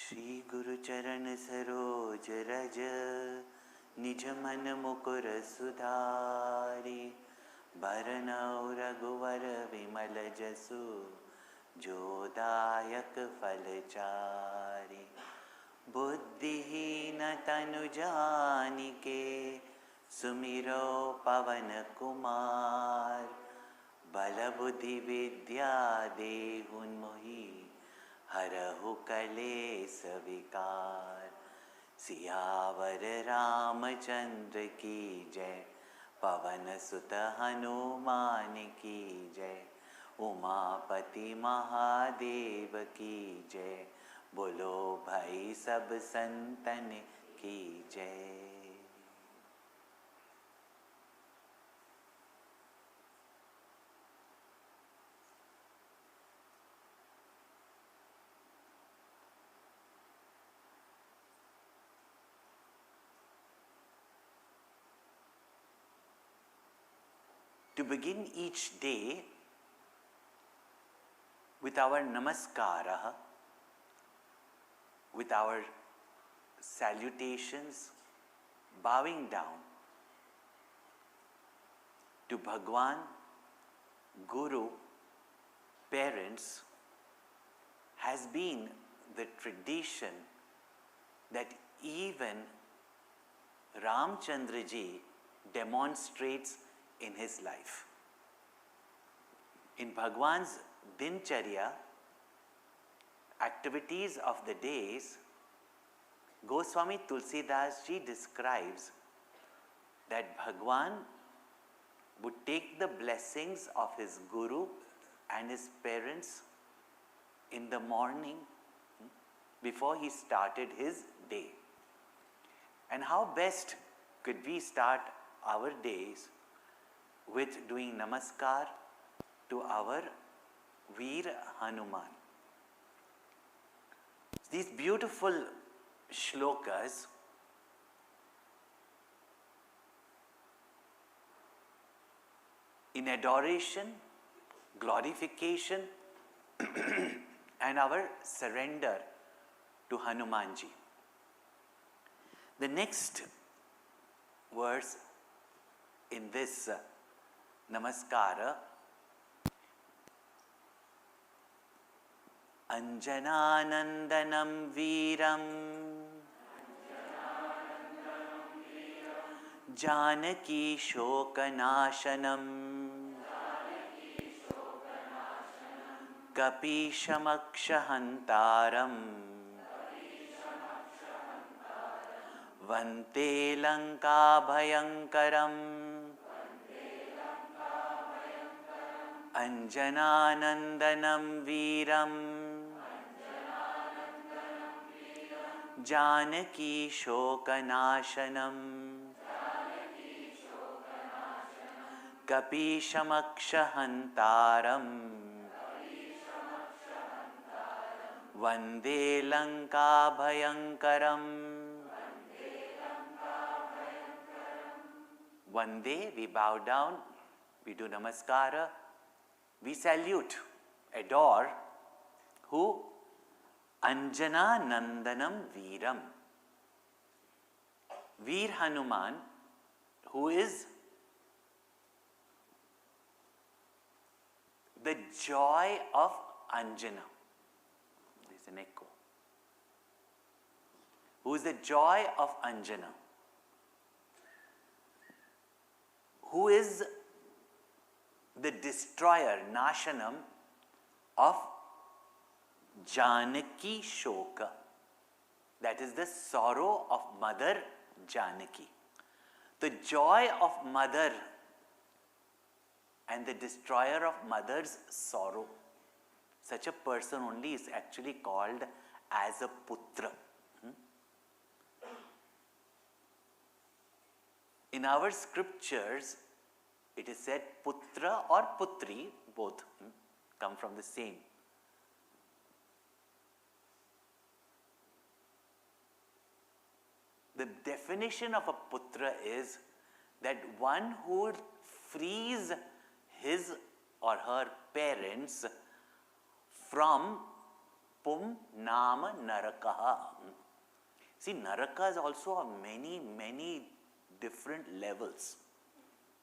श्री गुरु चरण सरोज रज निज मन मुकुर सुधारी बरनउँ रघुवर विमल जसु जो दायक फलचारी। बुद्धिहीन तनु जानिके सुमिरो पवन कुमार। बल बुद्धि विद्या देहुन मोहि हरहु कलेस विकार। सियावर रामचंद्र की जय पवन सुत हनुमान की जय। उमापति महादेव की जय बोलो भाई सब संतन की जय। To begin each day with our namaskara, with our salutations, bowing down to Bhagwan, Guru, parents, has been the tradition that even Ramchandra ji demonstrates in his life. In Bhagwan's Dincharya, activities of the days, Goswami Tulsidas ji describes that Bhagwan would take the blessings of his Guru and his parents in the morning before he started his day. And how best could we start our days with doing namaskar to our Veer Hanuman. These beautiful shlokas in adoration, glorification and our surrender to Hanumanji. The next verse in this Namaskara, Anjananandanam Veeram Janaki Shokanashanam Kapishamakshahantaram Vante Lanka Bhayankaram Anjananandanam Veeram Janaki Shokanashanam Kapishamakshahantaram Vande Lanka Bhayankaram. Vande, we bow down, we do namaskara. We salute, adore, who? Anjana Nandanam Veeram. Veer Hanuman, who is the joy of Anjana. There's an echo. Who is the joy of Anjana? Who is the destroyer, Nashanam, of Janaki Shoka. That is the sorrow of Mother Janaki. The joy of mother and the destroyer of mother's sorrow. Such a person only is actually called as a putra. In our scriptures, it is said putra or putri, both come from the same. The definition of a putra is that one who frees his or her parents from Pum Nama Narakaha. See, narakas also have many, many different levels.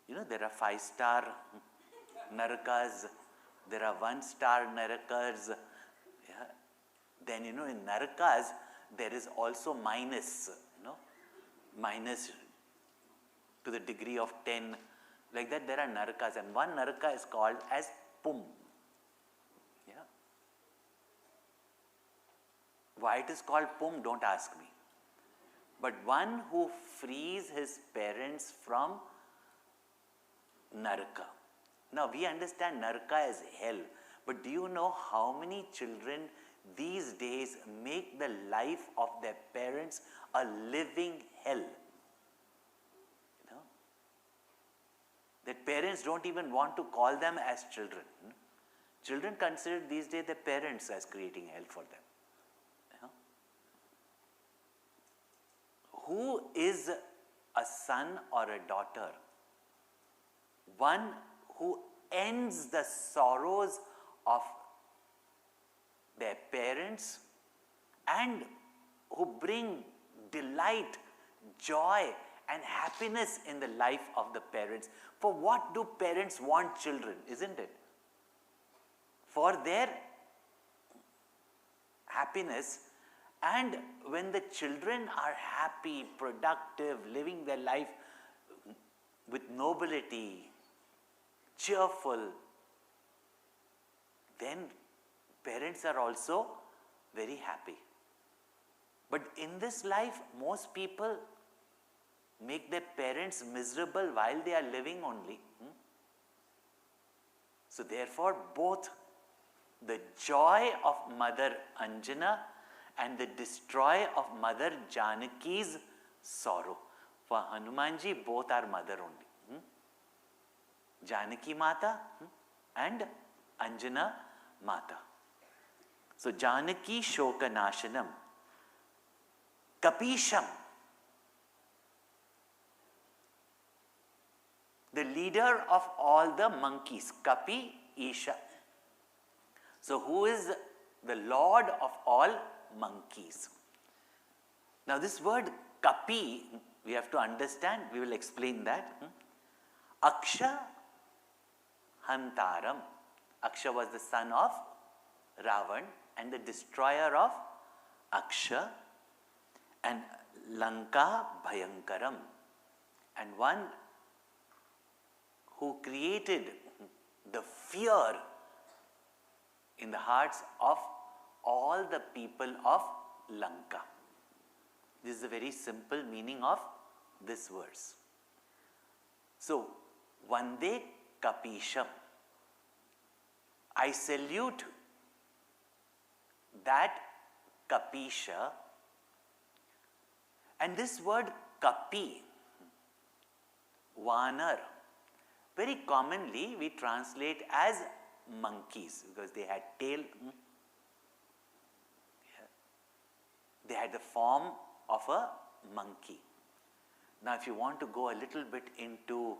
There are 5-star narakas, there are 1-star narakas. Yeah. Then, in narakas, there is also minus, minus to the degree of 10. Like that, there are narakas, and one naraka is called as Pum. Yeah. Why it is called Pum, don't ask me. But one who frees his parents from Naraka. Now we understand Naraka as hell, but do you know how many children these days make the life of their parents a living hell? That parents don't even want to call them as children. Children consider these days their parents as creating hell for them. Who is a son or a daughter? One who ends the sorrows of their parents and who bring delight, joy and happiness in the life of the parents. For what do parents want children, isn't it? For their happiness. And when the children are happy, productive, living their life with nobility, cheerful, then parents are also very happy. But in this life, most people make their parents miserable while they are living only. So therefore, both the joy of Mother Anjana and the destroy of Mother Janaki's sorrow. For Hanumanji, both are mother only. Janaki Mata and Anjana Mata. So Janaki Shokanashanam, Kapisham, the leader of all the monkeys, Kapi Isha. So who is the lord of all monkeys? Now this word Kapi, we have to understand, we will explain that. Aksha Hantaram. Aksha was the son of Ravan and the destroyer of Aksha, and Lanka Bhayankaram, and one who created the fear in the hearts of all the people of Lanka. This is a very simple meaning of this verse. So, Vande Kapisham. I salute that Kapisha. And this word Kapi, Vanar, very commonly we translate as monkeys because they had tail. They had the form of a monkey. Now if you want to go a little bit into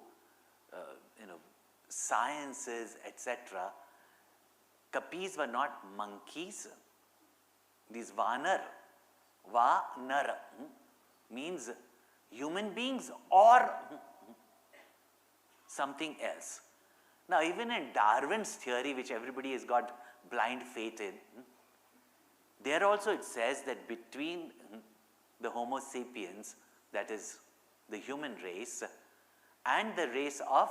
sciences, etc., Kapis were not monkeys. These Vanar, Vanar, means human beings or something else. Now even in Darwin's theory, which everybody has got blind faith in, there also it says that between the Homo sapiens, that is the human race, and the race of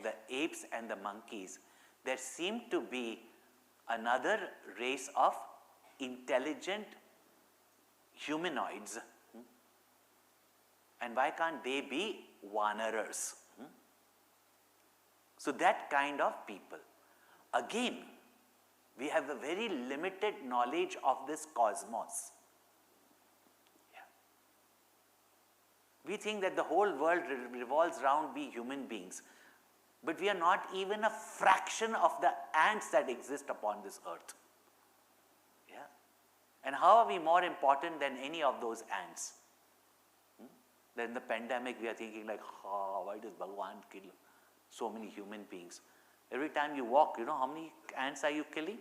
the apes and the monkeys, there seemed to be another race of intelligent humanoids. And why can't they be Vanarars? So that kind of people. Again, we have a very limited knowledge of this cosmos. We think that the whole world revolves around we human beings. But we are not even a fraction of the ants that exist upon this earth. Yeah? And how are we more important than any of those ants? Then in the pandemic we are thinking like, why does Bhagwan kill so many human beings? Every time you walk, you know how many ants are you killing?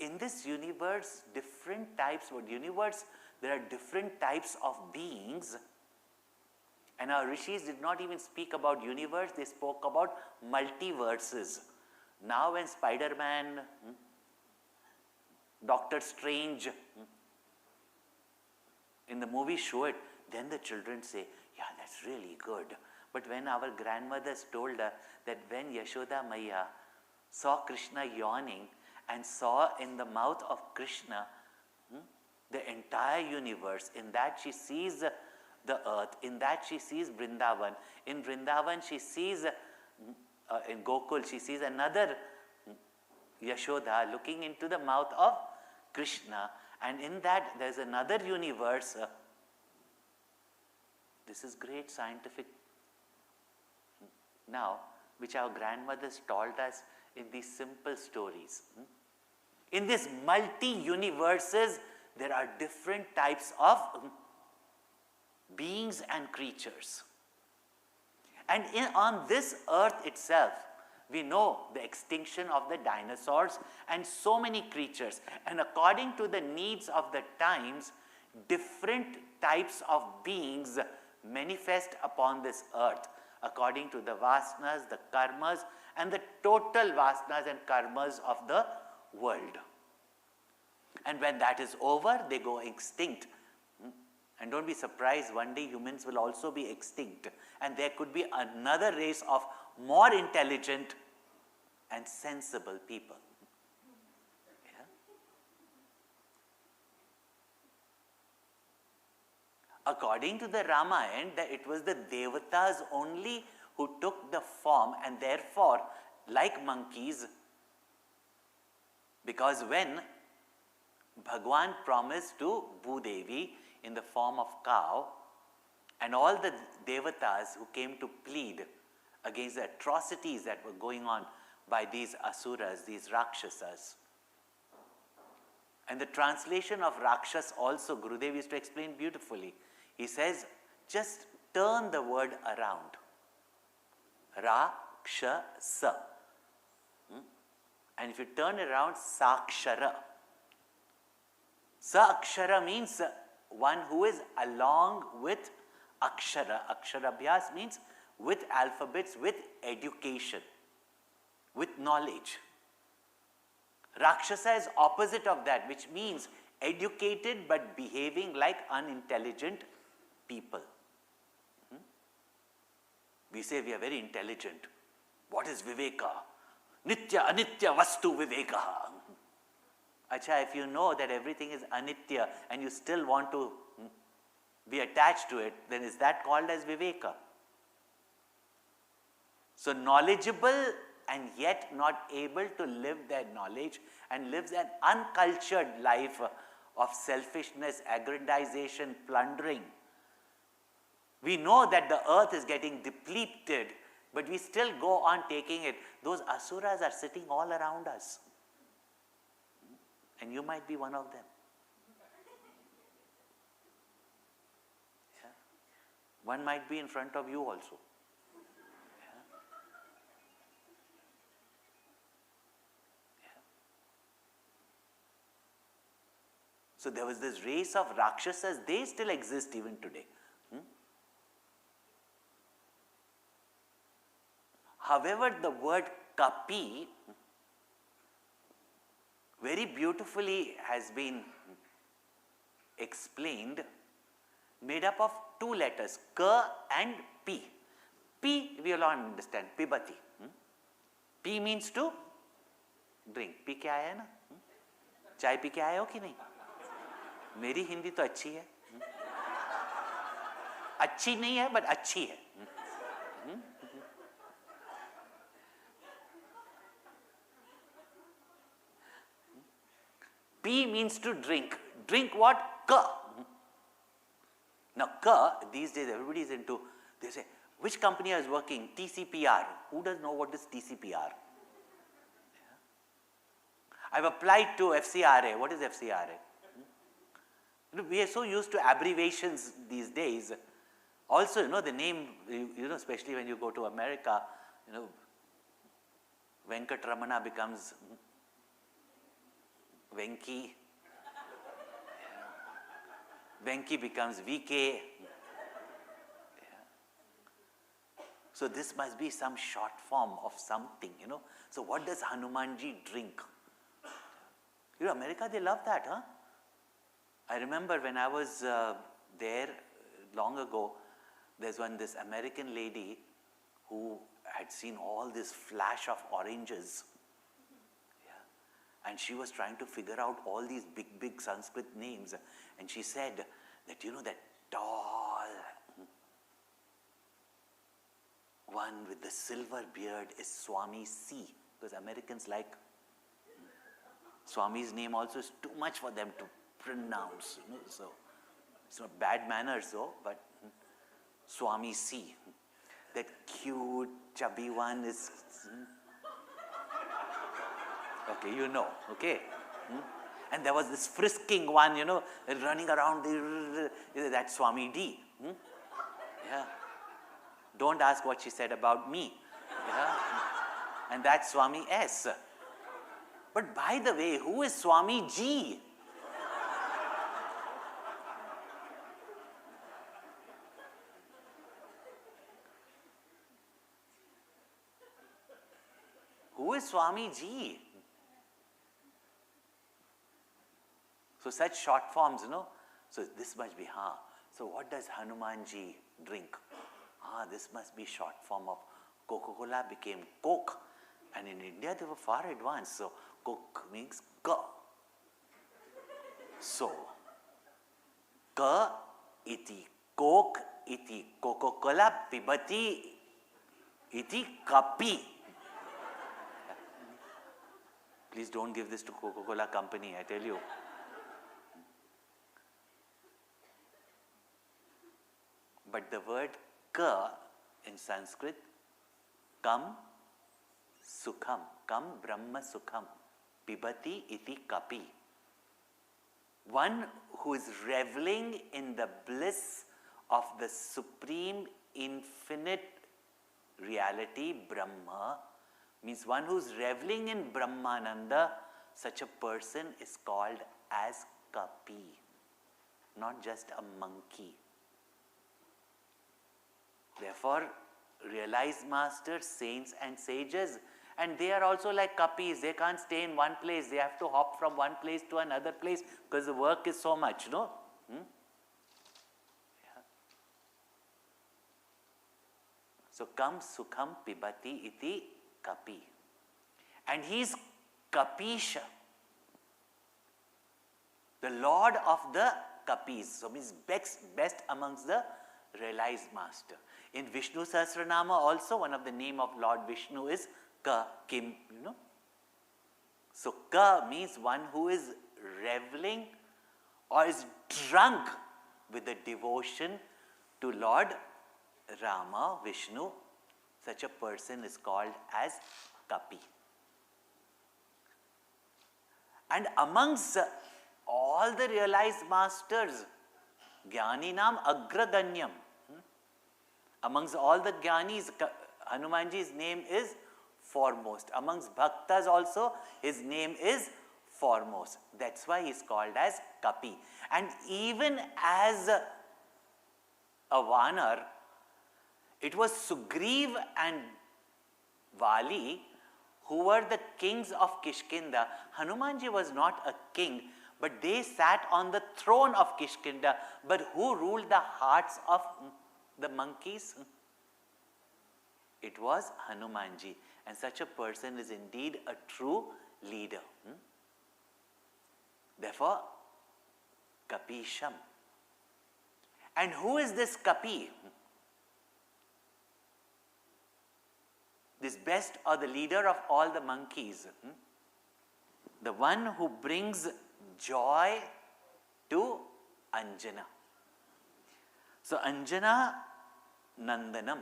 in this universe, there are different types of beings. And our rishis did not even speak about universe, they spoke about multiverses. Now when Spider-Man, Doctor Strange, in the movie show it, then the children say, yeah, that's really good. But when our grandmothers told us that when Yashoda Maya saw Krishna yawning and saw in the mouth of Krishna the entire universe, in that she sees the earth, in that she sees Vrindavan, in Vrindavan she sees, in Gokul she sees another Yashoda looking into the mouth of Krishna, and in that there is another universe. This is great scientific now, which our grandmothers told us in these simple stories. In these multi-universes, there are different types of beings and creatures. And on this earth itself, we know the extinction of the dinosaurs and so many creatures. And according to the needs of the times, different types of beings manifest upon this earth according to the vasanas, the karmas, and the total vasanas and karmas of the world. And when that is over, they go extinct. And don't be surprised, one day humans will also be extinct. And there could be another race of more intelligent and sensible people. Yeah? According to the Ramayana, that it was the Devatas only who took the form, and therefore, like monkeys, because when Bhagwan promised to Bhudevi in the form of cow, and all the Devatas who came to plead against the atrocities that were going on by these asuras, these Rakshasas. And the translation of Rakshas also, Gurudev used to explain beautifully. He says, just turn the word around. Rakshasa. And if you turn it around, Sakshara. Sakshara means one who is along with Akshara. Aksharabhyas means with alphabets, with education, with knowledge. Rakshasa is opposite of that, which means educated but behaving like unintelligent people. We say we are very intelligent. What is Viveka? Nitya, Anitya, Vastu Viveka. Acha, if you know that everything is anitya and you still want to be attached to it, then is that called as Viveka? So knowledgeable and yet not able to live their knowledge and lives an uncultured life of selfishness, aggrandization, plundering. We know that the earth is getting depleted, but we still go on taking it. Those asuras are sitting all around us. And you might be one of them. Yeah. One might be in front of you also. Yeah. Yeah. So there was this race of Rakshasas, they still exist even today. However, the word Kapi very beautifully has been explained, made up of two letters, Ka and Pi. Pi, we all understand, Pibati. Pi means to drink. Pi क्या है ना? चाय P के आए हो कि नहीं? मेरी हिंदी तो अच्छी है. अच्छी नहीं है, but अच्छी है. P means to drink. Drink what? Ka. Now, ka, these days everybody is into, they say, which company is working? TCPR. Who does know what is TCPR? Yeah. I've applied to FCRA. What is FCRA? We are so used to abbreviations these days. Also, the name, especially when you go to America, Venkatramana becomes Venki. Venki becomes VK. So this must be some short form of something, So what does Hanumanji drink? America, they love that, huh? I remember when I was there long ago, there's this American lady who had seen all this flash of oranges. And she was trying to figure out all these big Sanskrit names. And she said that, that tall one with the silver beard is Swami C. Because Americans like Swami's name also is too much for them to pronounce. So it's not bad manners though, but Swami C. That cute, chubby one is... Okay, okay. And there was this frisking one, running around, that's Swami D. Yeah. Don't ask what she said about me. Yeah. And that's Swami S. But by the way, who is Swami G? Who is Swami G? So such short forms, So this must be So what does Hanumanji drink? This must be short form of Coca-Cola became Coke. And in India they were far advanced. So Coke means Ka. So Ka iti Coke iti Coca-Cola pibati iti kapi. Please don't give this to Coca-Cola company, I tell you. But the word ka in Sanskrit, kam sukham, kam brahma sukham, pibati iti kapi. One who is reveling in the bliss of the supreme infinite reality, Brahma, means one who is reveling in Brahmananda, such a person is called as kapi, not just a monkey. Therefore, realized masters, saints and sages, and they are also like kapis. They can't stay in one place. They have to hop from one place to another place because the work is so much, no? Yeah. So, kam sukham pibati iti kapi. And he is Kapisha, the Lord of the kapis. So, means best amongst the realized master. In Vishnu Sahasranama also, one of the name of Lord Vishnu is Ka, Kim, So Ka means one who is reveling or is drunk with the devotion to Lord Rama, Vishnu. Such a person is called as Kapi. And amongst all the realized masters, Jnaninam Agraganyam. Amongst all the Jnanis, Hanumanji's name is foremost. Amongst Bhaktas also, his name is foremost. That's why he is called as Kapi. And even as a Vanar, it was Sugriv and Vali who were the kings of Kishkinda. Hanumanji was not a king, but they sat on the throne of Kishkinda. But who ruled the hearts of the monkeys? It was Hanumanji. And such a person is indeed a true leader. Therefore, Kapisham. And who is this Kapi? This best or the leader of all the monkeys. The one who brings joy to Anjana. So Anjana Nandanam.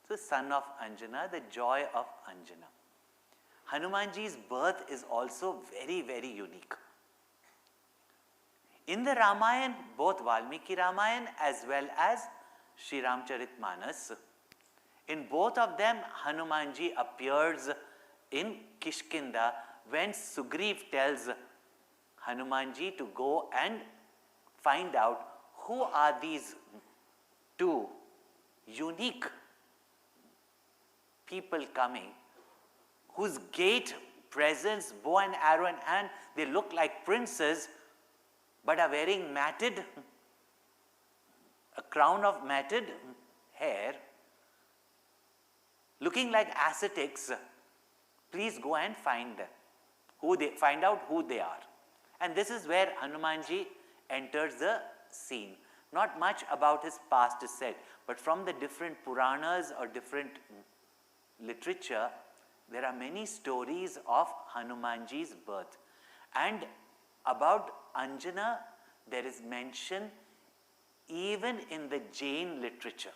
So son of Anjana, the joy of Anjana. Hanumanji's birth is also very, very unique. In the Ramayana, both Valmiki Ramayana as well as Sri Ramcharitmanas, in both of them, Hanumanji appears in Kishkinda when Sugriv tells Hanumanji to go and find out who are these two unique people coming, whose gait, presence, bow and arrow in hand, they look like princes, but are wearing a crown of matted hair, looking like ascetics. Please go and find them. Find out who they are. And this is where Hanumanji enters the scene. Not much about his past is said, but from the different Puranas or different literature, there are many stories of Hanumanji's birth. And about Anjana, there is mention even in the Jain literature.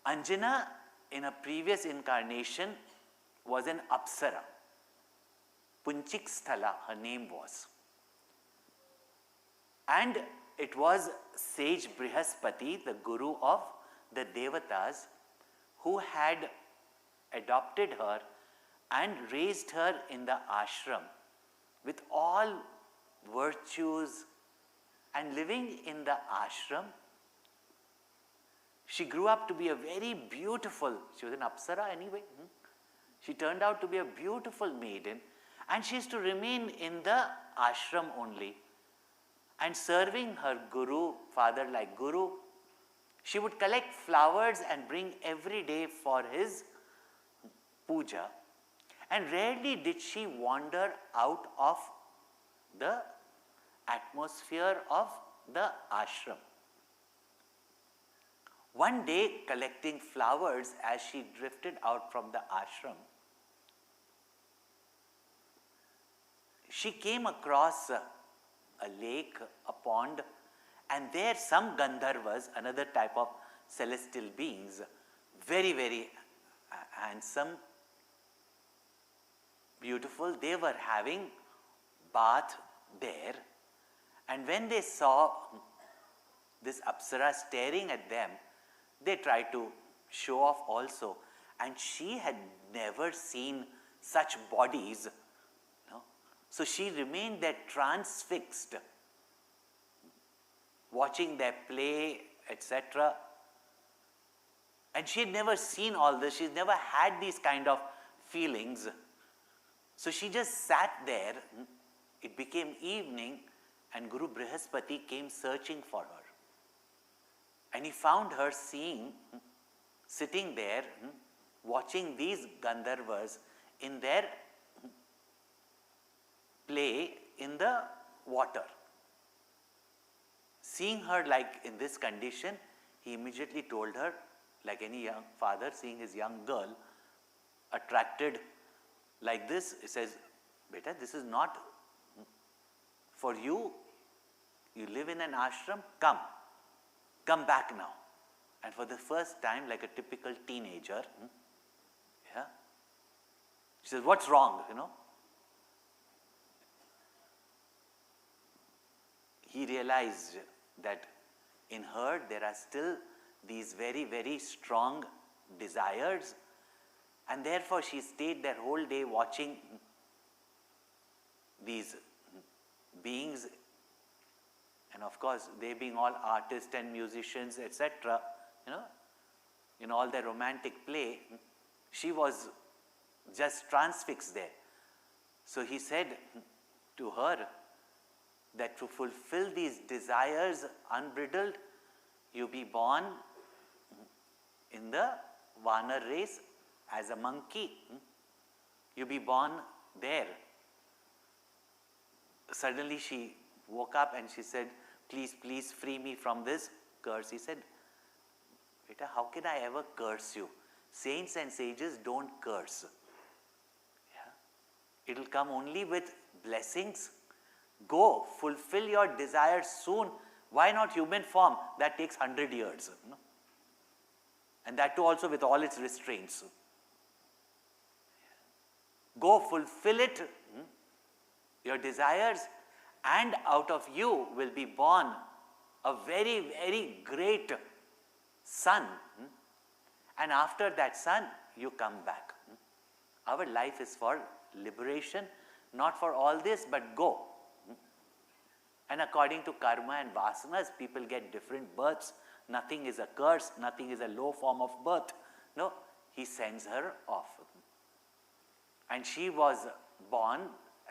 Anjana, in a previous incarnation, was an Apsara. Punchik Sthala, her name was. And it was sage Brihaspati, the guru of the Devatas, who had adopted her and raised her in the ashram with all virtues. And living in the ashram, she grew up to be a very beautiful, she was an Apsara anyway. She turned out to be a beautiful maiden, and she is to remain in the ashram only. And serving her guru, father like guru, she would collect flowers and bring every day for his puja. And rarely did she wander out of the atmosphere of the ashram. One day, collecting flowers as she drifted out from the ashram, she came across a lake, a pond, and there some Gandharvas, another type of celestial beings, very, very handsome, beautiful, they were having bath there. And when they saw this Apsara staring at them, they tried to show off also. And she had never seen such bodies. So she remained there transfixed, watching their play, etc. And she had never seen all this. She's never had these kind of feelings. So she just sat there. It became evening, and Guru Brihaspati came searching for her. And he found her sitting there, watching these Gandharvas in their play in the water. Seeing her like in this condition, he immediately told her, like any young father seeing his young girl attracted like this, he says, "Beta, this is not for you. You live in an ashram, come back now." And for the first time, like a typical teenager, she says, "What's wrong?" He realized that in her there are still these very, very strong desires, and therefore she stayed that whole day watching these beings. And of course, they being all artists and musicians, etc., in all their romantic play, she was just transfixed there. So he said to her that to fulfill these desires unbridled, you be born in the Vanar race as a monkey. You be born there. Suddenly she woke up and she said, "Please, please free me from this curse." He said, "Beta, how can I ever curse you? Saints and sages don't curse. It will come only with blessings. Go, fulfill your desires soon. Why not human form? That takes 100 years. And that too also with all its restraints. Go, fulfill it, your desires, and out of you will be born a very, very great son. And after that, son, you come back. Our life is for liberation, not for all this, but go. And according to karma and vasanas, people get different births. Nothing is a curse, nothing is a low form of birth. No, he sends her off. And she was born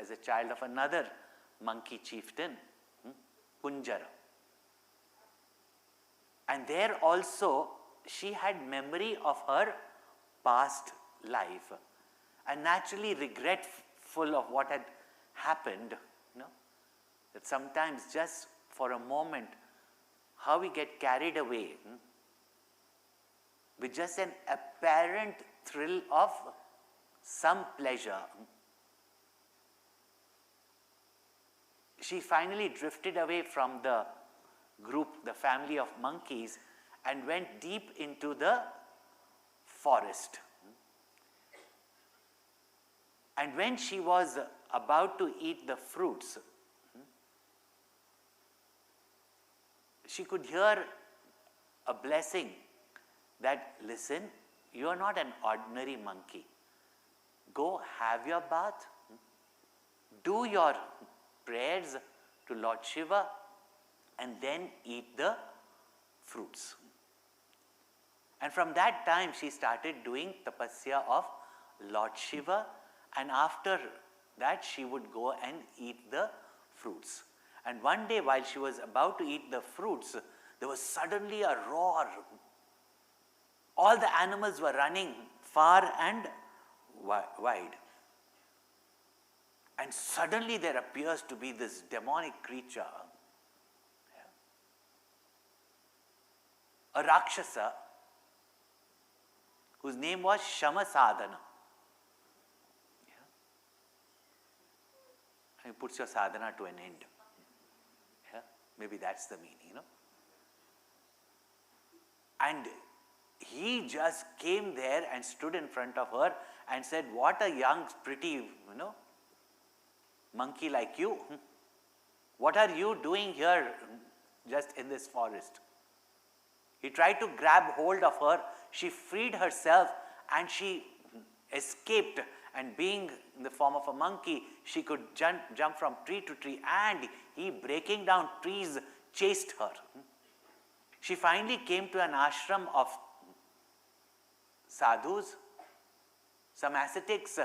as a child of another monkey chieftain, Kunjara. And there also she had memory of her past life and naturally regretful of what had happened. That sometimes just for a moment, how we get carried away with just an apparent thrill of some pleasure. She finally drifted away from the group, the family of monkeys, and went deep into the forest. And when she was about to eat the fruits, she could hear a blessing that, listen, you are not an ordinary monkey. Go have your bath, do your prayers to Lord Shiva, and then eat the fruits. And from that time she started doing tapasya of Lord Shiva, and after that she would go and eat the fruits. And one day while she was about to eat the fruits, there was suddenly a roar. All the animals were running far and wide. And suddenly there appears to be this demonic creature, a Rakshasa, whose name was Shama Sadhana. And he puts your sadhana to an end. Maybe that's the meaning, And he just came there and stood in front of her and said, what a young, pretty, monkey like you. What are you doing here just in this forest? He tried to grab hold of her. She freed herself and she escaped. And being in the form of a monkey, she could jump from tree to tree, and he, breaking down trees, chased her. She finally came to an ashram of sadhus, some ascetics.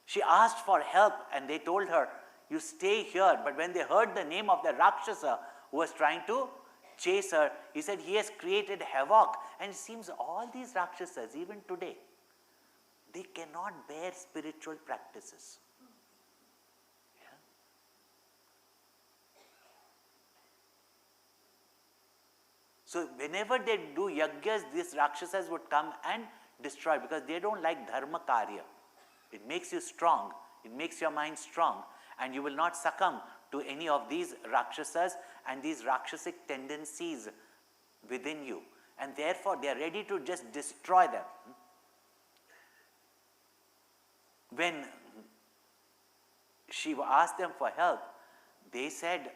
She asked for help and they told her, you stay here. But when they heard the name of the Rakshasa who was trying to chase her, he said, he has created havoc. And it seems all these Rakshasas, even today, they cannot bear spiritual practices. So whenever they do yajnas, these Rakshasas would come and destroy, because they don't like dharma karya. It makes you strong, it makes your mind strong, and you will not succumb to any of these Rakshasas and these Rakshasic tendencies within you. And therefore they are ready to just destroy them. When she asked them for help, they said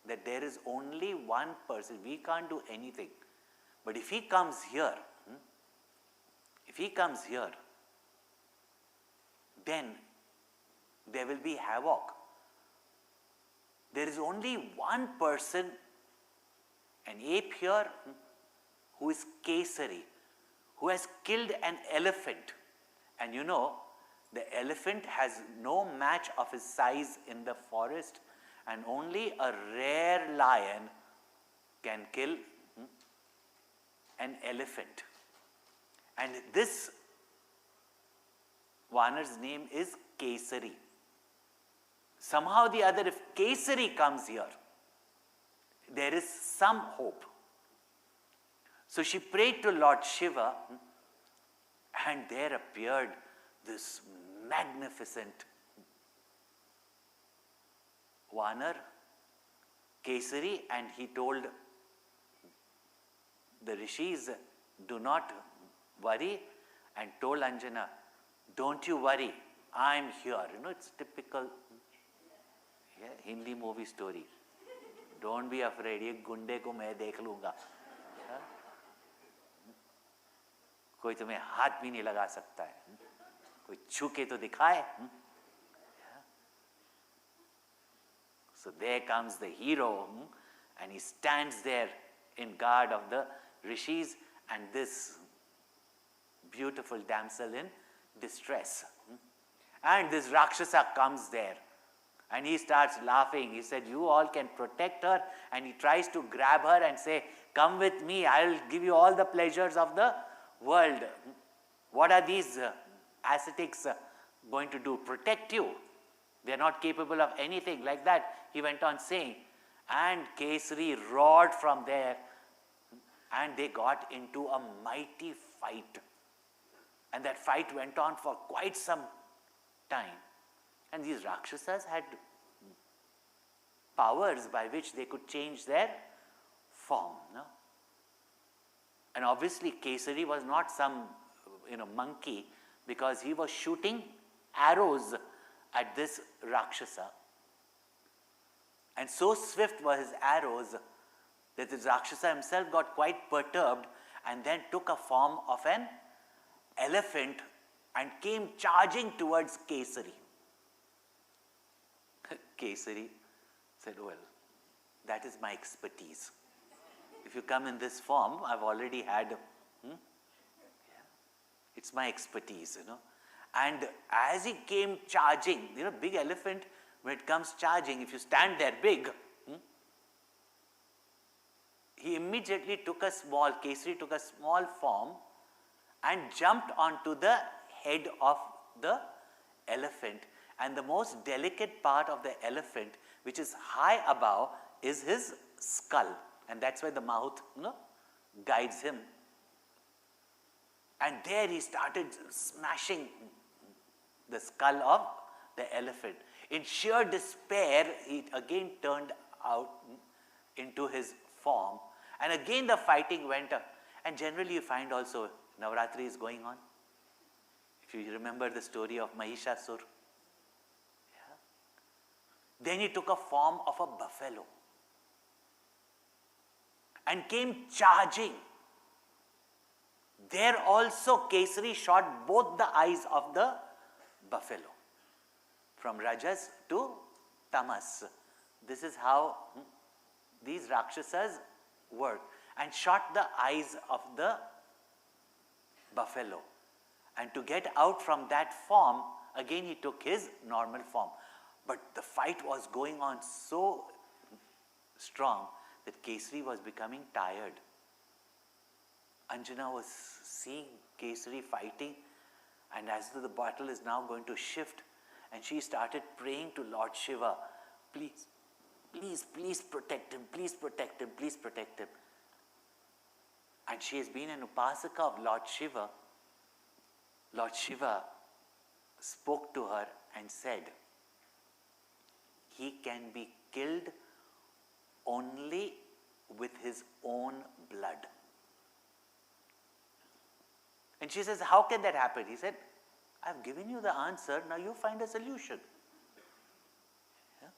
that there is only one person, we can't do anything. But if he comes here, then there will be havoc. There is only one person, an ape here, who is Kesari, who has killed an elephant. And the elephant has no match of his size in the forest, and only a rare lion can kill an elephant. And this Vanar's name is Kesari. Somehow or the other, if Kesari comes here, there is some hope. So she prayed to Lord Shiva, and there appeared this magnificent Vanar, Kesari, and he told the rishis, do not worry, and told Anjana, don't you worry, I am here. It's typical Hindi movie story. Don't be afraid, ye gunde ko main dekh lunga. कोई तुम्हें हाथ भी नहीं लगा सकता है, कोई छू के तो दिखाए. So there comes the hero, and he stands there in guard of the rishis and this beautiful damsel in distress. And this Rakshasa comes there and he starts laughing. He said, you all can protect her, and he tries to grab her and say, come with me, I'll give you all the pleasures of the world. What are these ascetics going to do? Protect you. They are not capable of anything like that, he went on saying. And Kesari roared from there, and they got into a mighty fight. And that fight went on for quite some time. And these Rakshasas had powers by which they could change their form. No? And obviously Kesari was not some monkey, because he was shooting arrows at this Rakshasa. And so swift were his arrows that this Rakshasa himself got quite perturbed and then took a form of an elephant and came charging towards Kesari. Kesari said, well, that is my expertise. If you come in this form, I've already had, it's my expertise, And as he came charging, big elephant, when it comes charging, if you stand there big, he immediately Kesari took a small form and jumped onto the head of the elephant. And the most delicate part of the elephant, which is high above, is his skull. And that's why the mouth guides him. And there he started smashing the skull of the elephant. In sheer despair, he again turned out into his form. And again the fighting went up. And generally you find also Navratri is going on. If you remember the story of Mahishasur. Then he took a form of a buffalo and came charging. There also Kesari shot both the eyes of the buffalo, from Rajas to Tamas. This is how these Rakshasas work, and shot the eyes of the buffalo. And to get out from that form, again he took his normal form. But the fight was going on so strong that Kesari was becoming tired. Anjana was seeing Kesari fighting, and as though the battle is now going to shift, and she started praying to Lord Shiva, please, please, please protect him, please protect him, please protect him. And she has been an upasaka of Lord Shiva. Lord Shiva spoke to her and said, he can be killed only with his own blood. And she says, how can that happen? He said, I've given you the answer, now you find a solution. Yeah?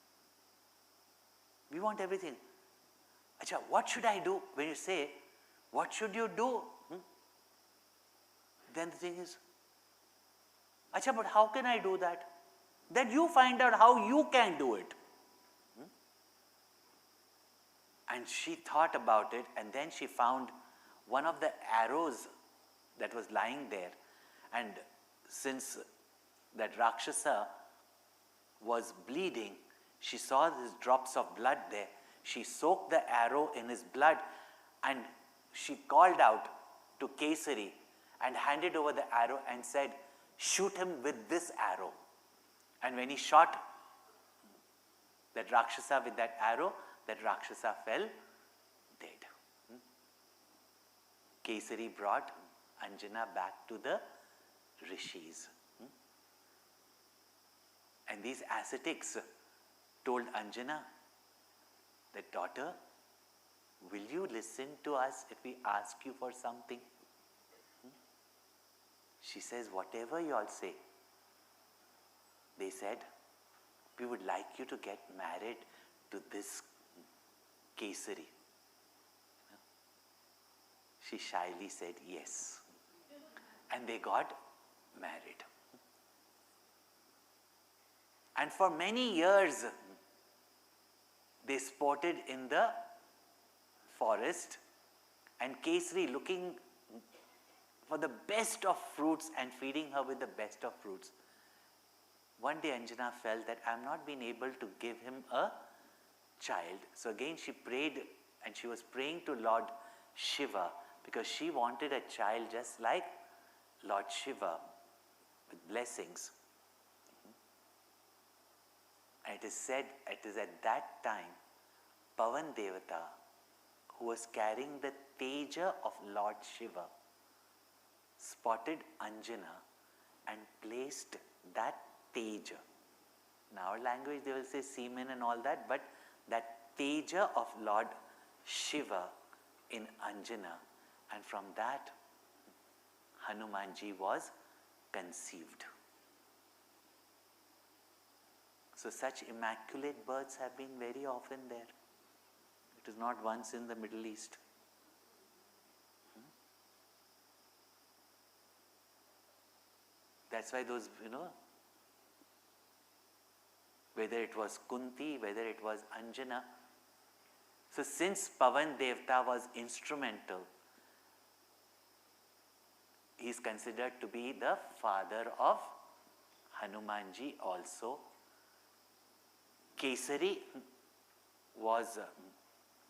We want everything. Acha, what should I do? When you say, what should you do? Then the thing is, acha, but how can I do that? Then you find out how you can do it. And she thought about it, and then she found one of the arrows that was lying there. And since that Rakshasa was bleeding, she saw these drops of blood there. She soaked the arrow in his blood, and she called out to Kesari and handed over the arrow and said, shoot him with this arrow. And when he shot that Rakshasa with that arrow, that Rakshasa fell dead. Kesari brought Anjana back to the rishis. And these ascetics told Anjana that, daughter, will you listen to us if we ask you for something? She says, whatever you all say. They said, we would like you to get married to this Kesari. She shyly said yes. and they got married. And for many years, they sported in the forest, and Kesari looking for the best of fruits and feeding her with the best of fruits. One day Anjana felt that I am not being able to give him a child. So again she prayed, and she was praying to Lord Shiva because she wanted a child just like Lord Shiva with blessings. And it is said, it is at that time Pavan Devata, who was carrying the Teja of Lord Shiva, spotted Anjana and placed that Teja. In our language they will say semen and all that, but that Teja of Lord Shiva in Anjana, and from that Hanumanji was conceived. So such immaculate births have been very often there. It is not once in the Middle East. That's why those, whether it was Kunti, whether it was Anjana. So since Pavan Devta was instrumental, he is considered to be the father of Hanumanji also. Kesari was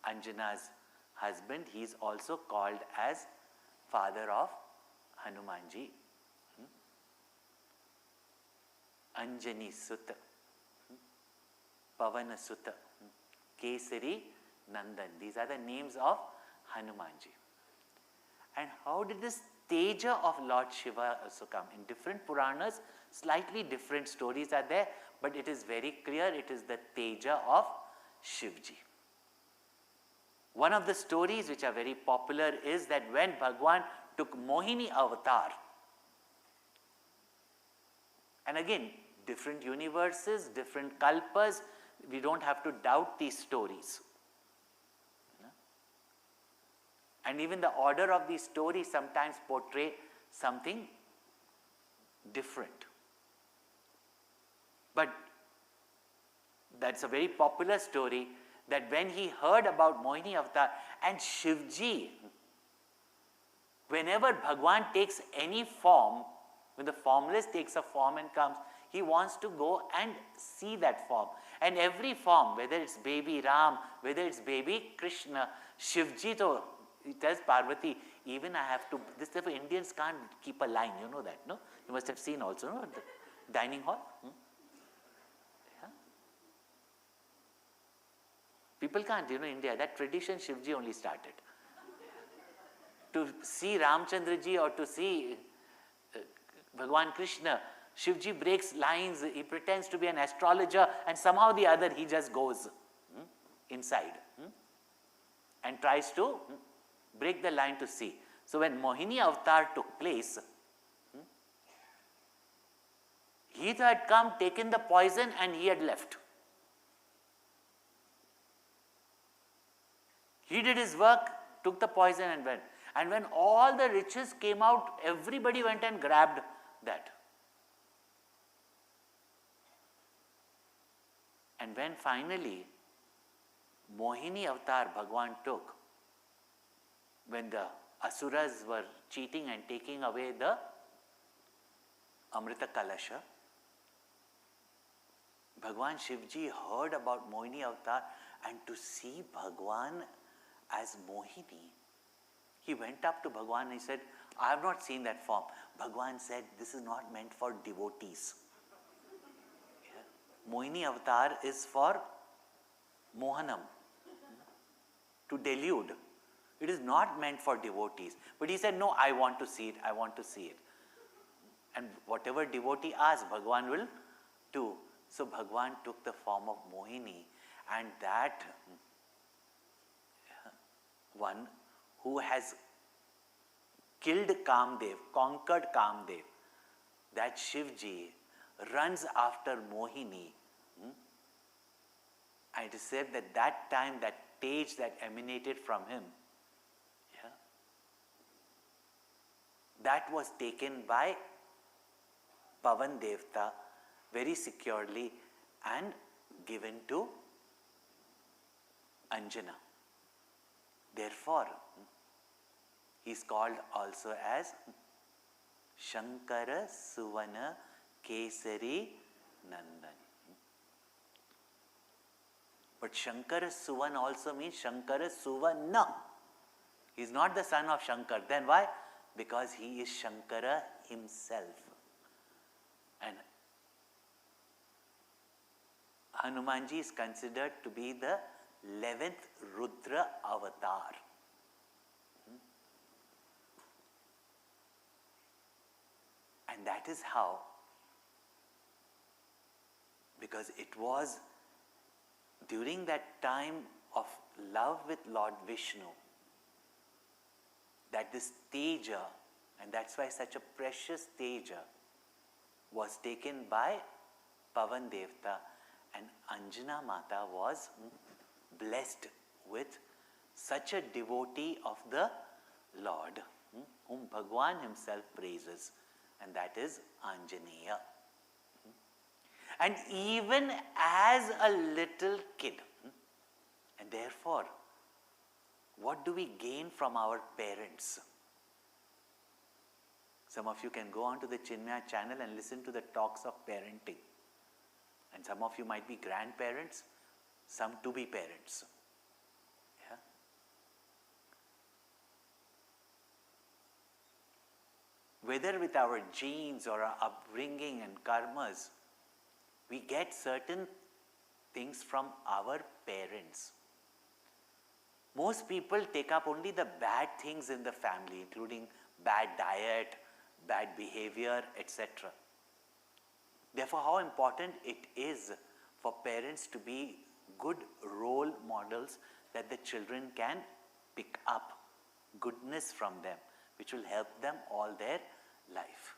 Anjana's husband. He is also called as father of Hanumanji. Anjani Sutta, Pavana Sutta, Kesari, Nandan. These are the names of Hanumanji. And how did this Teja of Lord Shiva also come? In different Puranas, slightly different stories are there, but it is very clear it is the Teja of Shivji. One of the stories which are very popular is that when Bhagwan took Mohini avatar, and again, different universes, different kalpas, we don't have to doubt these stories. And even the order of these stories sometimes portray something different. But that's a very popular story, that when he heard about Mohini avatar and Shivji, whenever Bhagwan takes any form, when the formless takes a form and comes, he wants to go and see that form. And every form, whether it's baby Ram, whether it's baby Krishna, Shivji, so he tells Parvati, even I have to, this type of Indians can't keep a line, you know that, no? You must have seen also, no? The dining hall. Yeah. People can't, India, that tradition Shivji only started. To see Ramchandraji or to see Bhagwan Krishna, Shivji breaks lines, he pretends to be an astrologer, and somehow the other he just goes inside and tries to break the line to see. So when Mohini avatar took place, he had come, taken the poison, and he had left. He did his work, took the poison and went. And when all the riches came out, everybody went and grabbed that. And when finally Mohini avatar Bhagwan took, when the Asuras were cheating and taking away the Amrita Kalasha, Bhagwan Shivji heard about Mohini avatar, and to see Bhagwan as Mohini, he went up to Bhagwan and he said, I have not seen that form. Bhagwan said, this is not meant for devotees. Mohini avatar is for Mohanam, to delude. It is not meant for devotees. But he said, no, I want to see it, I want to see it. And whatever devotee asks, Bhagwan will do. So Bhagwan took the form of Mohini, and that one who has killed Kamdev, conquered Kamdev, that Shivji runs after Mohini. And it is said that that time, that Tej that emanated from him, that was taken by Pavan Devta very securely and given to Anjana. Therefore, he is called also as Shankara Suvana Kesari Nandan. But Shankara Suvan also means Shankara Suvana. He is not the son of Shankar. Then why? Because he is Shankara himself. And Hanumanji is considered to be the 11th Rudra avatar. And that is how, because it was during that time of love with Lord Vishnu that this Teja, and that's why such a precious Teja, was taken by Pavan Devta, and Anjana Mata was blessed with such a devotee of the Lord, whom Bhagwan himself praises, and that is Anjaneya. And even as a little kid, and therefore, what do we gain from our parents? Some of you can go on to the Chinmaya channel and listen to the talks of parenting. And some of you might be grandparents, some to be parents. Yeah? Whether with our genes or our upbringing and karmas, we get certain things from our parents. Most people take up only the bad things in the family, including bad diet, bad behavior, etc. Therefore, how important it is for parents to be good role models that the children can pick up goodness from them, which will help them all their life.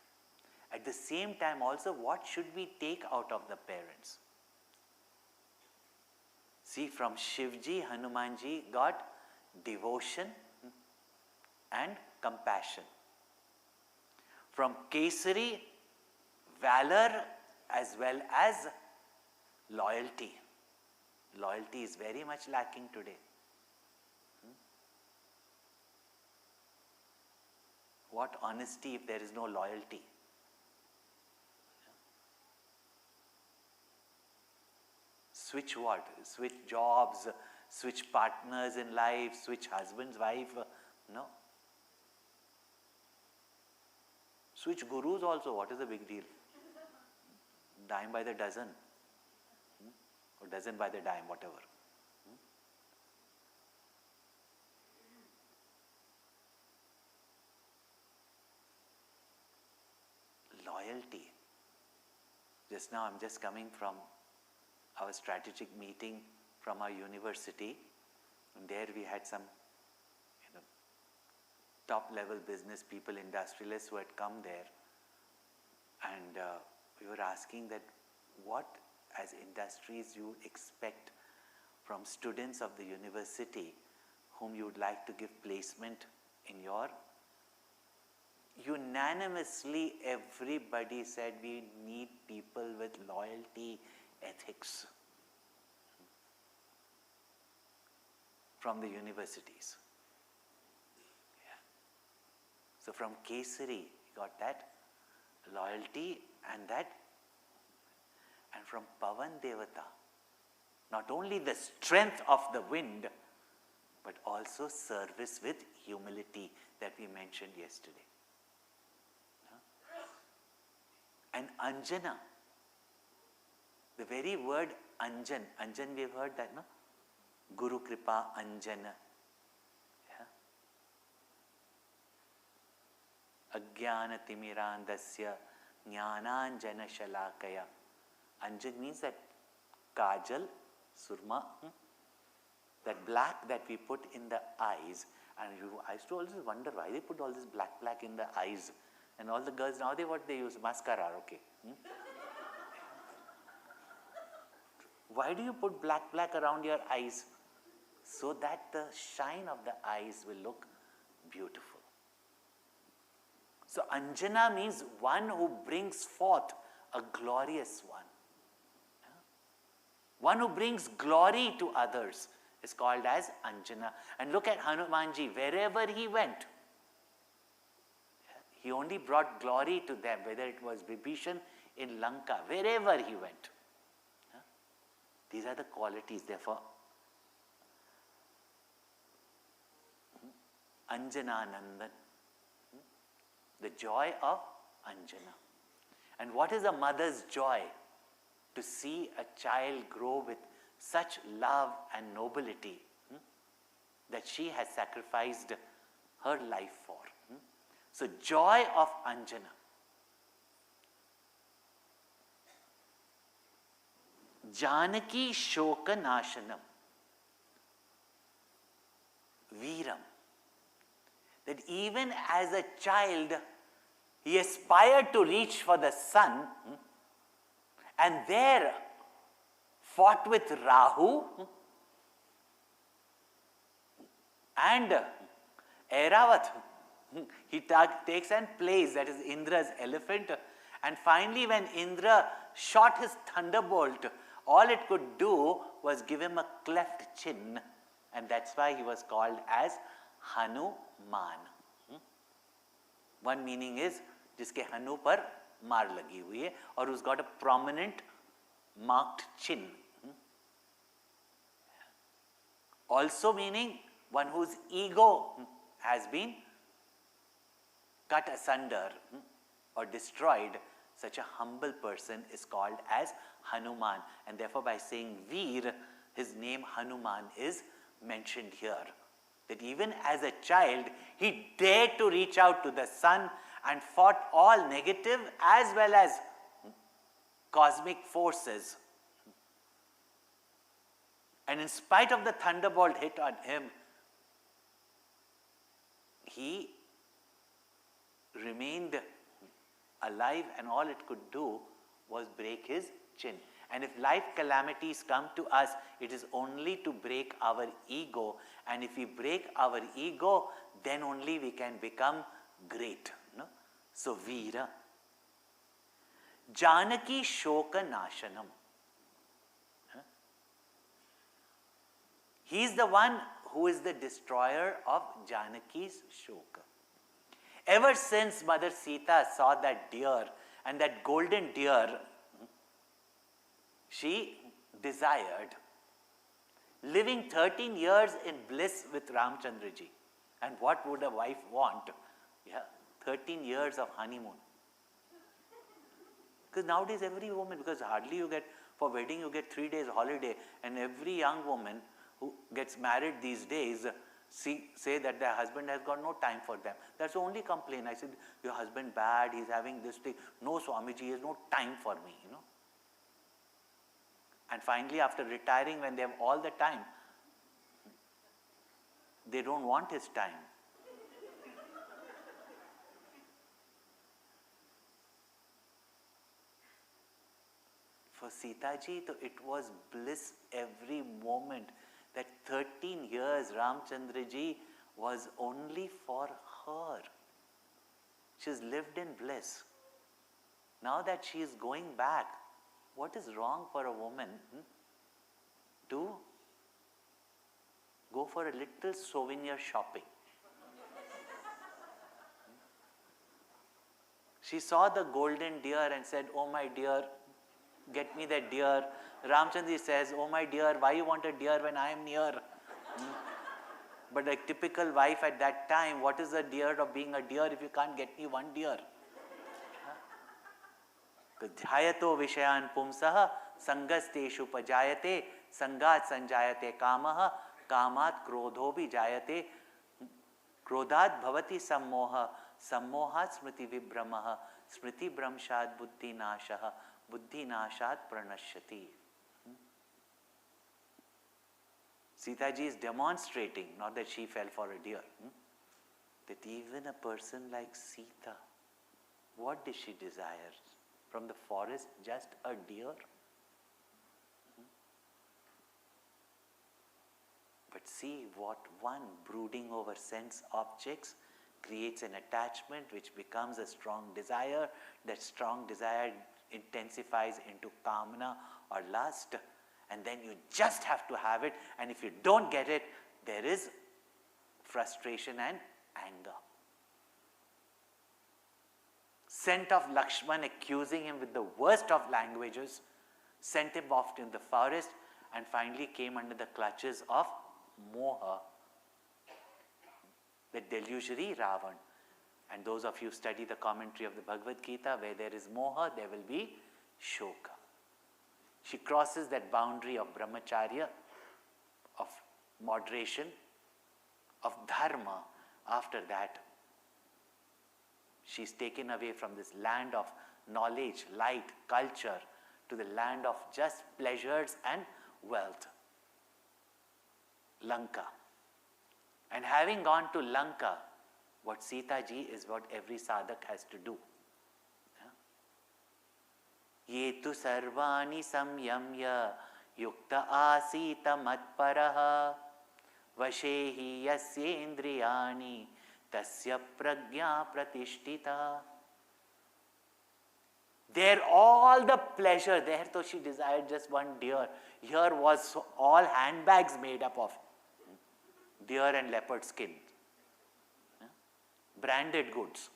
At the same time also, what should we take out of the parents? See, from Shivji, Hanumanji got devotion and compassion. From Kesari, valor as well as loyalty. Loyalty is very much lacking today. What honesty if there is no loyalty? Switch what? Switch jobs, switch partners in life, switch husband's wife? No. Switch gurus also, what is the big deal? Dime by the dozen. Or dozen by the dime, whatever. Loyalty. Just now I'm just coming from our strategic meeting from our university, and there we had some top level business people, industrialists who had come there, and we were asking that what as industries you expect from students of the university whom you would like to give placement in your. Unanimously everybody said we need people with loyalty, ethics from the universities. Yeah. So from Kesari we got that loyalty and that, and from Pavan Devata not only the strength of the wind but also service with humility that we mentioned yesterday. And Anjana, the very word Anjan, Anjan we have heard that, no? Guru Kripa Anjana. Yeah? Ajnana Timirandasya Jnananjana Shalakaya. Anjan means that kajal, surma, that black that we put in the eyes. And I used to always wonder why they put all this black in the eyes. And all the girls, now what they use? Mascara, okay. Why do you put black around your eyes? So that the shine of the eyes will look beautiful. So Anjana means one who brings forth a glorious one. One who brings glory to others is called as Anjana. And look at Hanumanji, wherever he went, he only brought glory to them, whether it was Vibhishan in Lanka, wherever he went. These are the qualities, therefore. Anjana Nandan, the joy of Anjana. And what is a mother's joy? To see a child grow with such love and nobility that she has sacrificed her life for. So joy of Anjana. Janaki Shoka Nashanam. Veeram. That even as a child, he aspired to reach for the sun, and there fought with Rahu and Airavat. He takes and plays, that is Indra's elephant. And finally when Indra shot his thunderbolt, all it could do was give him a cleft chin. And that's why he was called as Hanuman. One meaning is, जिसके हनु पर मार लगी हुई है और who's got a prominent marked chin. Also meaning one whose ego has been cut asunder or destroyed. Such a humble person is called as Hanuman, and therefore by saying Veer, his name Hanuman is mentioned here. That even as a child, he dared to reach out to the sun and fought all negative as well as cosmic forces. And in spite of the thunderbolt hit on him, he remained alive, and all it could do was break his chin. And if life calamities come to us, it is only to break our ego. And if we break our ego, then only we can become great. No? So Veera. Janaki Shoka Nashanam. He is the one who is the destroyer of Janaki's Shoka. Ever since Mother Sita saw that deer, and that golden deer, she desired living 13 years in bliss with Ramchandraji. And what would a wife want? 13 years of honeymoon. Because nowadays every woman, because hardly you get, for wedding you get 3 days holiday, and every young woman who gets married these days say that their husband has got no time for them. That's the only complaint. I said, your husband bad, he's having this thing. No, Swamiji, he has no time for me, And finally, after retiring, when they have all the time, they don't want his time. For Sita ji, it was bliss every moment. That 13 years Ramchandra ji was only for her. She's lived in bliss. Now that she is going back, what is wrong for a woman to go for a little souvenir shopping? She saw the golden deer and said, oh my dear, get me that deer. Ramchandra says, oh my dear, why you want a deer when I am near? But a typical wife at that time, what is the deer of being a deer if you can't get me one deer? Dhyato vishayan pumsaha sangasteshu pajayate sangat sanjayate kamaha kamat krodho vijayate krodhat bhavati sammoha sammohat smriti vibhramaha smriti bramshad buddhi nashaha buddhi nashat pranashyati. Sita ji is demonstrating, not that she fell for a deer, that even a person like Sita, what did she desire? From the forest, just a deer? But see what one brooding over sense objects creates an attachment which becomes a strong desire. That strong desire intensifies into kamana or lust, and then you just have to have it, and if you don't get it, there is frustration and anger. Sent of Lakshman, accusing him with the worst of languages, sent him off in the forest, and finally came under the clutches of Moha, the delusory Ravan. And those of you who study the commentary of the Bhagavad Gita, where there is Moha, there will be Shoka. She crosses that boundary of Brahmacharya, of moderation, of Dharma. After that, she is taken away from this land of knowledge, light, culture, to the land of just pleasures and wealth. Lanka. And having gone to Lanka, what Sita ji is what every sadhak has to do. Ye tu sarvani samyamya yukta asita matparaha vashehi yasyendriyani tasya pragya pratishtita. There all the pleasure, there though she desired just one deer, here was all handbags made up of deer and leopard skin. Branded goods.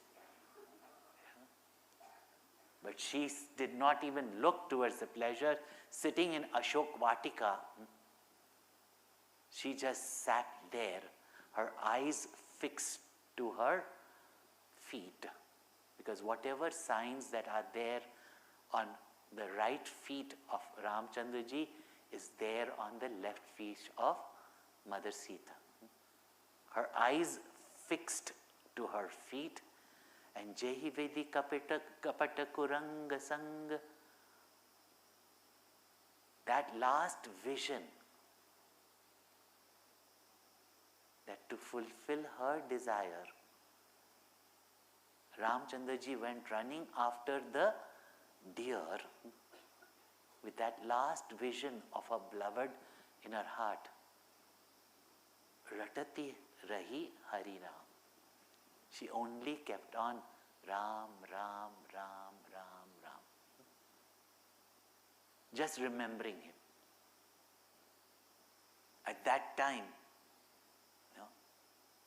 But she did not even look towards the pleasure. Sitting in Ashok Vatika, she just sat there, her eyes fixed to her feet. Because whatever signs that are there on the right feet of Ramchandra ji is there on the left feet of Mother Sita. Her eyes fixed to her feet, and Jehi Vedi Kapata Kuranga Sang, that last vision, that to fulfill her desire, Ramchandra ji went running after the deer with that last vision of her beloved in her heart. Ratati Rahi Hari Ram. She only kept on Ram, Ram, Ram, Ram, Ram. Just remembering him. At that time,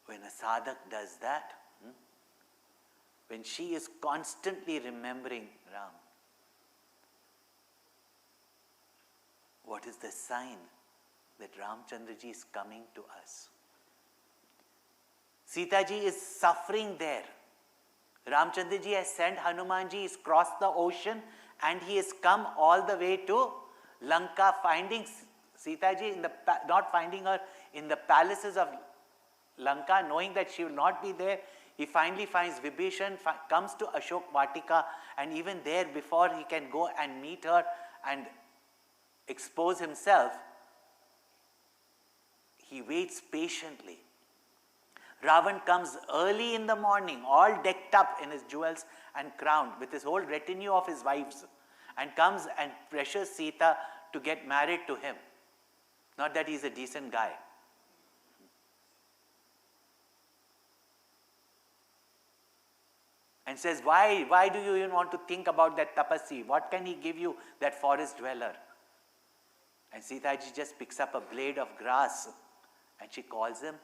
when a sadhak does that, when she is constantly remembering Ram, what is the sign that Ramchandra ji is coming to us? Sita ji is suffering there. Ramchandra ji has sent Hanuman ji, he's crossed the ocean, and he has come all the way to Lanka, finding Sita ji not finding her in the palaces of Lanka, knowing that she will not be there. He finally finds Vibhishan, comes to Ashok Vatika, and even there, before he can go and meet her and expose himself, he waits patiently. Ravan comes early in the morning, all decked up in his jewels and crowned, with his whole retinue of his wives, and comes and pressures Sita to get married to him. Not that he's a decent guy. And says, why do you even want to think about that tapasi? What can he give you, that forest dweller? And Sita ji just picks up a blade of grass, and she calls him,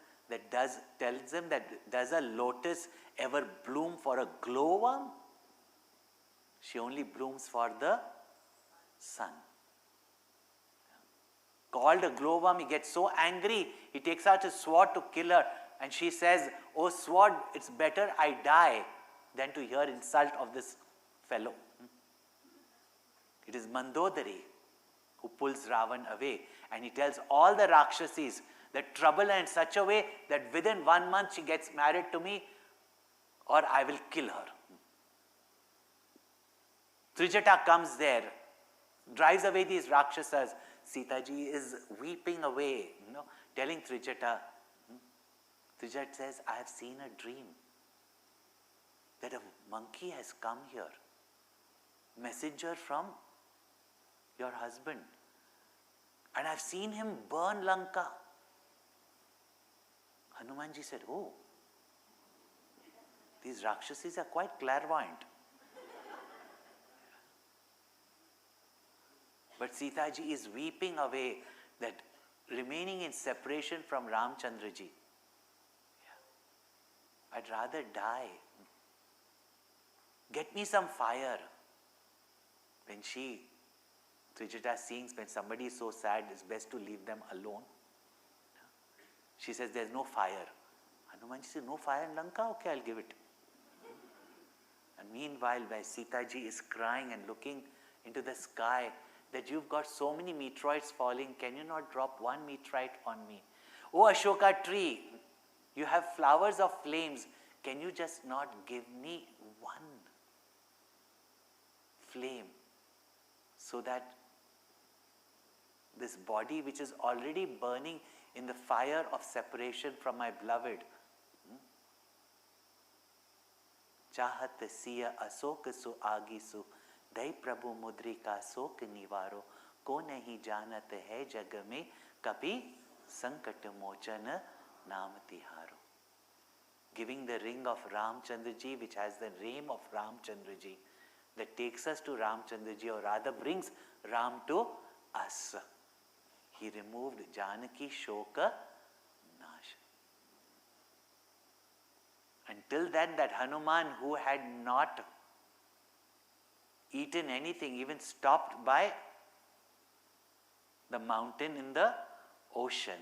tells him that does a lotus ever bloom for a glowworm? She only blooms for the sun. Called a glowworm, he gets so angry, he takes out his sword to kill her, and she says, "Oh sword, it's better I die than to hear insult of this fellow." It is Mandodari who pulls Ravan away, and he tells all the Rakshasis that trouble her in such a way that within 1 month she gets married to me or I will kill her. Trijata comes there, drives away these Rakshasas. Sita ji is weeping away, telling Trijata. Trijata says, "I have seen a dream that a monkey has come here, messenger from your husband, and I've seen him burn Lanka." Hanumanji said, "Oh, These Rakshasis are quite clairvoyant. But Sita ji is weeping away that remaining in separation from Ramchandra ji. I'd rather die. Get me some fire. When Charitra seeing when somebody is so sad, it's best to leave them alone. She says, there's no fire. Hanuman ji says, no fire in Lanka? Okay, I'll give it. And meanwhile, while Sita ji is crying and looking into the sky, that you've got so many meteorites falling, can you not drop one meteorite on me? Oh Ashoka tree, you have flowers of flames, can you just not give me one flame so that this body which is already burning in the fire of separation from my beloved, Chahat siya asok su agi su Dai Prabhu Mudrika Sok Nivaro Ko Nahi Janat Hai Jag Mein Kabhi Sankat Mochana Naam Tiharo. Giving the ring of Ramchandra ji, which has the name of Ramchandra ji, that takes us to Ramchandra ji, or rather brings Ram to us. He removed Janaki Shoka Nash. Until then, that Hanuman, who had not eaten anything, even stopped by the mountain in the ocean,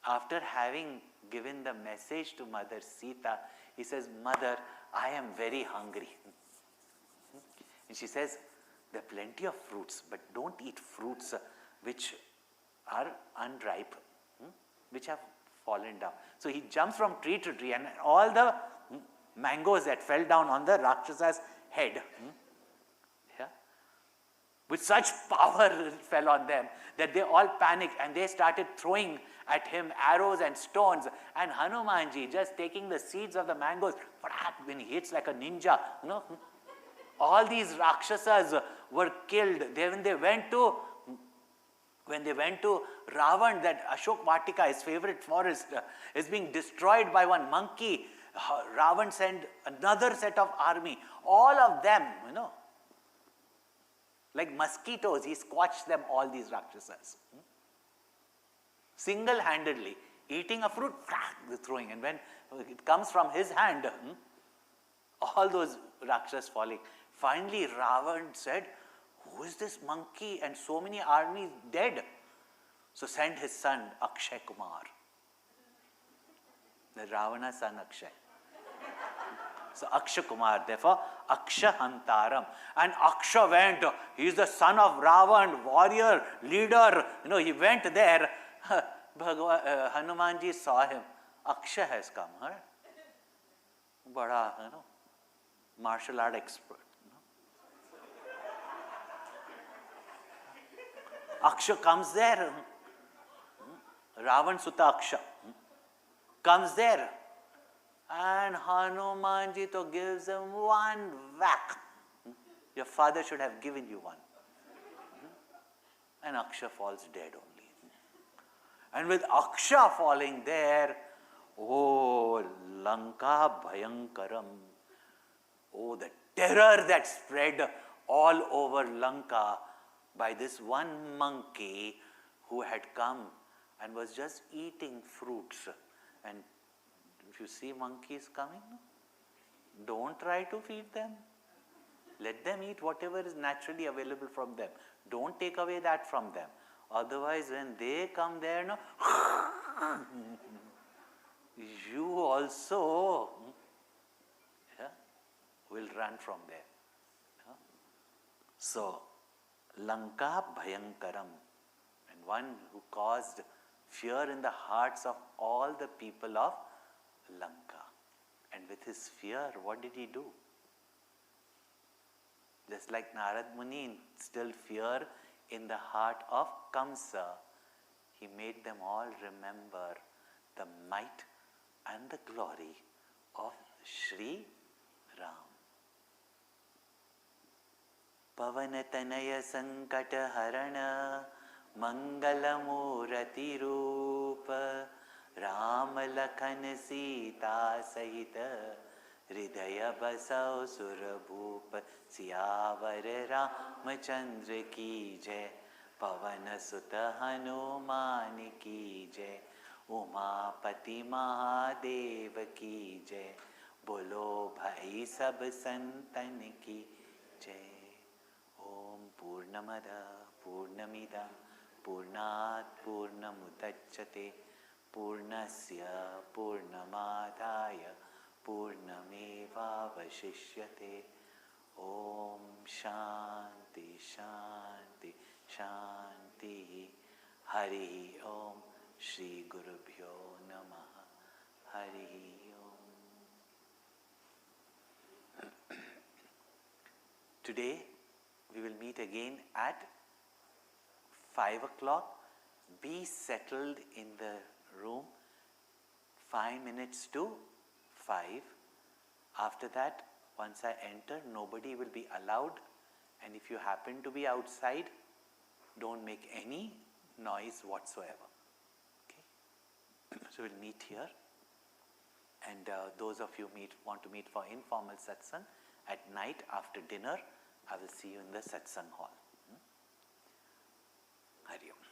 after having given the message to Mother Sita, he says, Mother, I am very hungry. And she says, there are plenty of fruits, but don't eat fruits which are unripe, which have fallen down. So he jumps from tree to tree, and all the mangoes that fell down on the Rakshasa's head, with such power fell on them that they all panicked and they started throwing at him arrows and stones. And Hanumanji just taking the seeds of the mangoes, when he hits like a ninja, all these Rakshasas were killed. When they went to Ravan, that Ashok Vatika, his favorite forest, is being destroyed by one monkey, Ravan sent another set of army. All of them, like mosquitoes, he squashed them, all these Rakshasas. Single-handedly, eating a fruit, throwing. And when it comes from his hand, all those Rakshasas falling. Finally, Ravan said, who is this monkey and so many armies dead? So sent his son, Akshay Kumar. The Ravana's son, Akshay. So Akshay Kumar, therefore Aksha Hantaram. And Aksha went, he is the son of Ravan, warrior, leader. He went there. Hanumanji saw him. Aksha has come. Bada, martial art expert. Aksha comes there. Ravan Sutta Aksha comes there. And Hanumanji to gives him one whack. Your father should have given you one. And Aksha falls dead only. And with Aksha falling there, oh, Lanka Bhayankaram. Oh, the terror that spread all over Lanka by this one monkey who had come and was just eating fruits. And if you see monkeys coming, don't try to feed them. Let them eat whatever is naturally available from them. Don't take away that from them. Otherwise, when they come there, you also will run from there. So, Lanka Bhayankaram, and one who caused fear in the hearts of all the people of Lanka. And with his fear, what did he do? Just like Narad Muni instilled fear in the heart of Kamsa, he made them all remember the might and the glory of Shri Ram. Pavanatanaya Sankata Harana Mangalamurati Rupa Ram Lakhan Sita सहित हृदय बसौ सुरभूप सियावर रामचंद्र की जय। पवन सुत हनुमान की जय। उमापति महादेव की जय। बोलो भाई सब संतन की जय। ओम पूर्णमद पूर्णमिदं पूर्णात् पूर्णमुदच्यते पूर्णस्य पूर्णमादाय पूर्णमेवावशिष्यते। ओम शांति शांति शांति। हरि ओम। श्री गुरुभ्यो नमः। हरि ओम। Today we will meet again at 5 o'clock. Be settled in the room 5 minutes to 5. After that, once I enter, nobody will be allowed, and if you happen to be outside, don't make any noise whatsoever. Okay? So we'll meet here, and those of you want to meet for informal satsang at night after dinner, I will see you in the satsang hall. Hari Om.